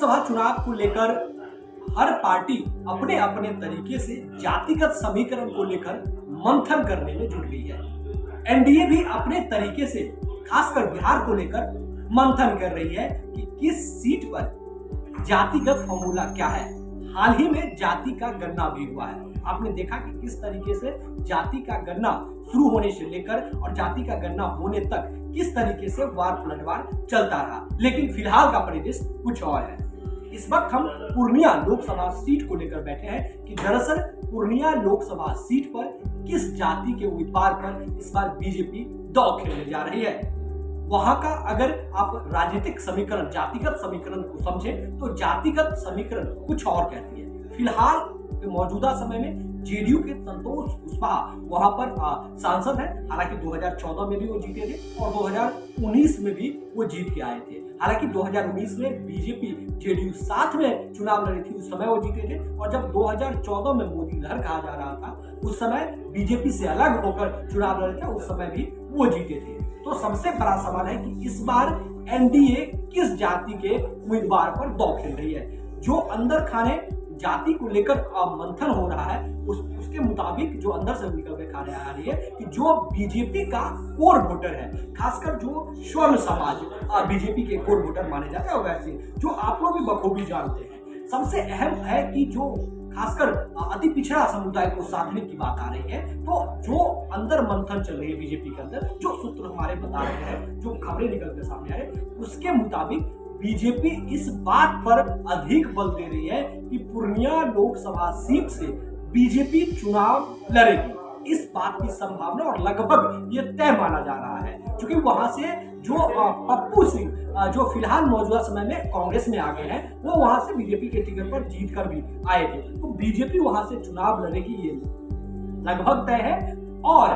लोकसभा चुनाव को लेकर हर पार्टी अपने अपने तरीके से जातिगत समीकरण को लेकर मंथन करने में जुट गई है। एनडीए भी अपने तरीके से खासकर बिहार को लेकर मंथन कर रही है कि किस सीट पर जातिगत फॉर्मूला क्या है। हाल ही में जाति का गणना भी हुआ है। आपने देखा कि किस तरीके से जाति का गणना शुरू होने से लेकर और जाति का गणना होने तक किस तरीके से वार पलटवार चलता रहा। लेकिन फिलहाल का परिदृश्य कुछ और है। इस वक्त हम पूर्णिया लोकसभा सीट को लेकर बैठे हैं कि दरअसल पूर्णिया लोकसभा सीट पर किस जाति के उम्मीदवार पर इस बार बीजेपी दांव खेलने जा रही है। वहां का अगर आप राजनीतिक समीकरण, जातिगत समीकरण को समझें तो जातिगत समीकरण कुछ और कहती है। फिलहाल के मौजूदा समय में जेडीयू के संतोष कुशवाहा वहां पर सांसद है। हालांकि 2014 में भी वो जीते थे और 2019 में भी वो जीत के आए थे। हालांकि 2019 में बीजेपी जेडीयू साथ में चुनाव लड़ी थी, उस समय वो जीते थे। और जब 2014 में मोदी लहर कहा जा रहा था, उस समय बीजेपी से अलग होकर चुनाव लड़े थे, उस समय भी वो जीते थे। तो सबसे बड़ा सवाल है कि इस बार एनडीए किस जाति के उम्मीदवार पर दांव खेल रही है। जो अंदर खाने जाति को लेकर मंथन हो रहा है, उसके मुताबिक जो अंदर से निकल के खाने आ रही है कि जो बीजेपी का कोर वोटर है, खासकर जो स्वर्ण समाज बीजेपी के कोर वोटर माने जाते हैं, वैसे जो आप लोग भी बखूबी जानते हैं। सबसे अहम है कि जो खासकर अति पिछड़ा समुदाय को साधने की बात आ रही है, तो जो अंदर मंथन चल रही है बीजेपी के अंदर, जो सूत्र हमारे बता रहे हैं, जो खबरें निकल के सामने आ रही है, उसके मुताबिक बीजेपी इस बात पर अधिक बल दे रही है कि पूर्णिया लोकसभा सीट से बीजेपी चुनाव लड़ेगी। इस बात की संभावना और लगभग ये तय माना जा रहा है, क्योंकि वहां से जो पप्पू सिंह जो फिलहाल मौजूदा समय में कांग्रेस में आ गए हैं, वो वहां से बीजेपी के टिकट पर जीत कर भी आए थे। तो बीजेपी वहां से चुनाव लड़ेगी, ये लगभग तय है। और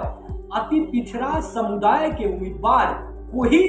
अति पिछड़ा समुदाय के उम्मीदवार को ही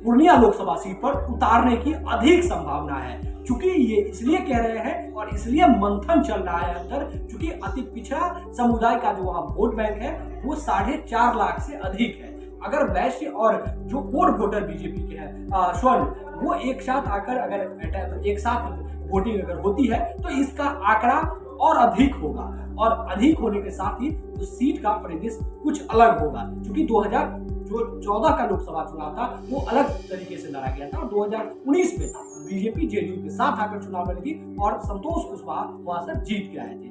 पूर्णिया लोकसभा सीट पर उतारने की अधिक संभावना है। क्योंकि ये इसलिए कह रहे हैं और इसलिए मंथन चल रहा है अंदर, क्योंकि अति पिछड़ा समुदाय का जो वहां वोट बैंक है वो 4.5 लाख से अधिक है। अगर वैश्य और जो कोर वोटर बीजेपी के हैं स्वर्ण, वो एक साथ आकर अगर एक साथ वोटिंग अगर होती है तो इसका आंकड़ा और अधिक होगा। और अधिक होने के साथ ही तो सीट का परिदृश्य कुछ अलग होगा, क्योंकि 2014 का लोकसभा चुनाव था वो अलग तरीके से लड़ा गया था और 2019 में बीजेपी जेडीयू के साथ आकर चुनाव लड़ी थी और संतोष कुशवाहा वहां से जीत के आए थे।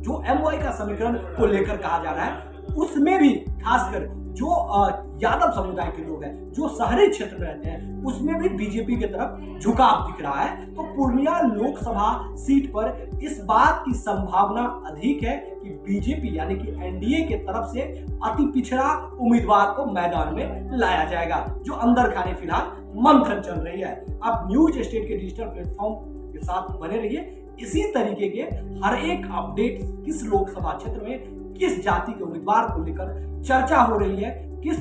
जो एमवाई का समीकरण को लेकर कहा जा रहा है, उसमें भी खासकर जो यादव समुदाय के लोग हैं, जो शहरी क्षेत्र में रहते हैं, उसमें भी बीजेपी की तरफ झुकाव दिख रहा है। तो पूर्णिया लोकसभा सीट पर इस बात की संभावना अधिक है कि बीजेपी यानी कि एनडीए के तरफ से अति पिछड़ा उम्मीदवार को मैदान में लाया जाएगा। जो अंदर खाने फिलहाल मंथन चल रही है। आप न्यूज स्टेट के डिजिटल प्लेटफॉर्म के साथ बने रहिए। इसी तरीके के हर एक अपडेट किस लोकसभा क्षेत्र में किस जाति के उम्मीदवार को लेकर चर्चा हो रही है, किस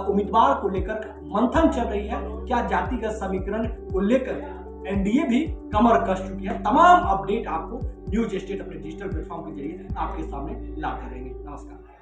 उम्मीदवार को लेकर मंथन चल रही है, क्या जातिगत समीकरण को लेकर एनडीए भी कमर कस चुकी है, तमाम अपडेट आपको न्यूज स्टेट अपने डिजिटल प्लेटफॉर्म के जरिए आपके सामने लाते रहेंगे। नमस्कार।